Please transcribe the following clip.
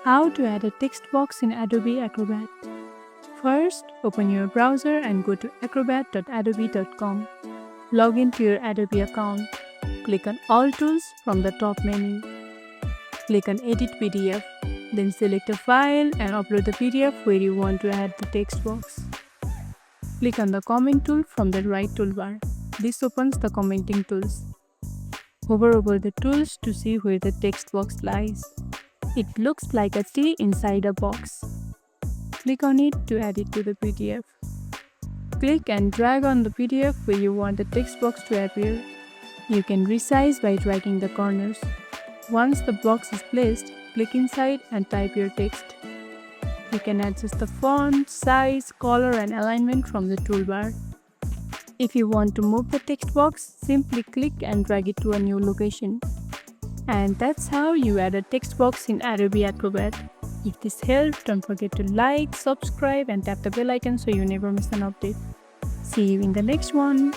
How to add a text box in Adobe Acrobat. First, open your browser and go to acrobat.adobe.com. Log into your Adobe account. Click on All Tools from the top menu. Click on Edit PDF. Then select a file and upload the PDF where you want to add the text box. Click on the Comment tool from the right toolbar. This opens the commenting tools. Hover over the tools to see where the text box lies. It looks like a T inside a box. Click on it to add it to the PDF. Click and drag on the PDF where you want the text box to appear. You can resize by dragging the corners. Once the box is placed, click inside and type your text. You can adjust the font, size, color and alignment from the toolbar. If you want to move the text box, simply click and drag it to a new location. And that's how you add a text box in Adobe Acrobat. If this helped, don't forget to like, subscribe and tap the bell icon so you never miss an update. See you in the next one.